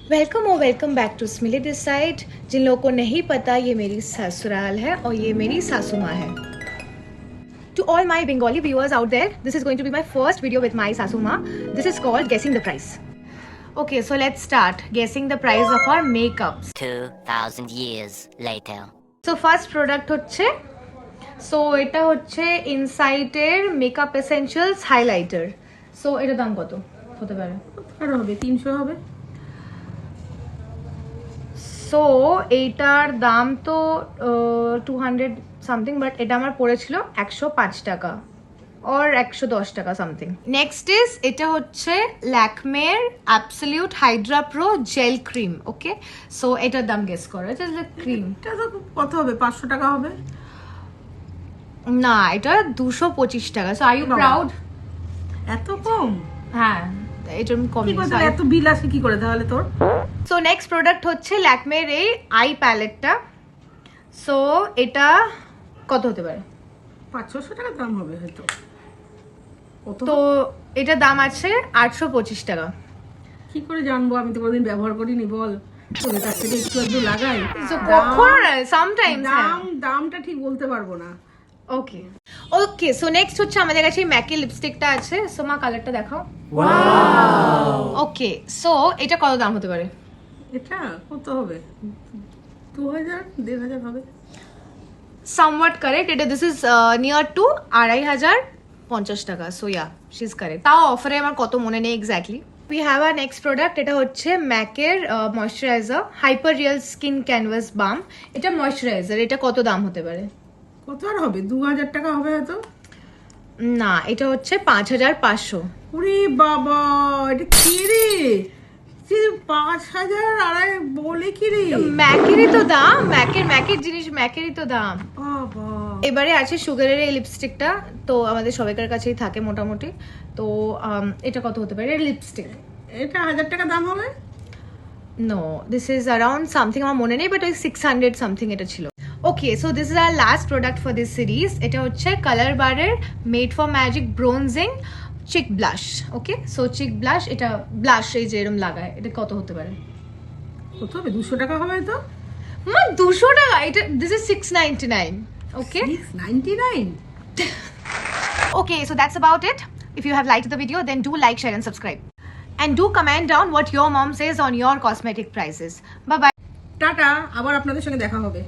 Welcome back to Smiley this side. जिन लोगों को नहीं पता, ये मेरी ससुराल है और ये मेरी सासू माँ है। To all my Bengali viewers out there, this is going to be my first video with my sasu ma. This is called guessing the price. Okay, so let's start guessing the price of our makeups. 2000 years later. So first product হচ্ছে, so এটা হচ্ছে ইনসাইটের makeup essentials highlighter. So এটার দাম কত হতে পারে? আর হবে 300 হবে। সো এইটার দাম তো 200 সামথিং, বাট এটা আমার পড়েছিল 105 টাকা অর 110 টাকা সামথিং। নেক্সট ইজ, এটা হচ্ছে ল্যাকমের absolute hydra pro gel cream. Okay, so এটার দাম গেস করো। এটা ক্রিম, এটা তো কত হবে? 500 টাকা হবে না, এটা 225 টাকা। So are you proud? এত কম? হ্যাঁ, এটা কম। কি করে এত বিল আসে কি করে তাহলে তোর? সো নেক্সট প্রোডাক্ট হচ্ছে ল্যাকমের এই আই প্যালেটটা। সো এটা কত হতে পারে? 500 টাকা দাম হবে হয়তো। তো এটা দাম আছে 825 টাকা। কি করে জানবো? আমি তো কোনোদিন ব্যবহার করিনি। বল, তোদের কাছ থেকে একটু একটু লাগাই। সো কখনো না, সামটাইমস দামটা ঠিক বলতে পারবো না। ওকে ওকে, সো নেক্সট হচ্ছে আমাদের কাছে ম্যাকি লিপস্টিকটা আছে। সো মা কালারটা দেখাও। ওকে, সো এটা কত দাম হতে পারে? এটা কত হবে? 2000 1500 হবে। Somewhat correct. এটা দিস ইজ নিয়ার টু 2550 টাকা। So yeah, she is correct. তাও অফারে আমার কত মনে নেই exactly. We have our next product. এটা হচ্ছে ম্যাকের moisturiser hyper real skin canvas balm. এটা ময়শ্চারাইজার। এটা কত দাম হতে পারে? কত আর হবে? 2000 টাকা হবে হয়তো। না, এটা হচ্ছে 5500। ওরে বাবা, এটা কি রে? 5000 আড়াই বলে কি রে? ম্যাকেরই তো দাম, ম্যাকের জিনিস ম্যাকেরই তো দাম। বাবা, এবারে আছে সুগারের এই লিপস্টিকটা, তো আমাদের সবাইকার কাছেই থাকে মোটামুটি। তো এটা কত হতে পারে? লিপস্টিক এটা 1000 টাকা দাম হবে। No, this is around something, আমার মনে নেই, বাট ওই 600 সামথিং এটা ছিল। Okay, so this is our last product for this series. এটা হচ্ছে কালার বারের made for magic bronzing cheek blush. Okay, so cheek blush, এটা ব্লাশ এই যে এরম লাগায়। এটা কত হতে পারে? কত হবে? 200 টাকা হবে তো। 200 টাকা? এটা this is 699। Okay 699। Okay, so that's about it. If you have liked the video, then do like, share and subscribe. And do comment down what your mom says on your cosmetic prices. Bye bye. Tata, আবার আপনাদের সঙ্গে দেখা হবে।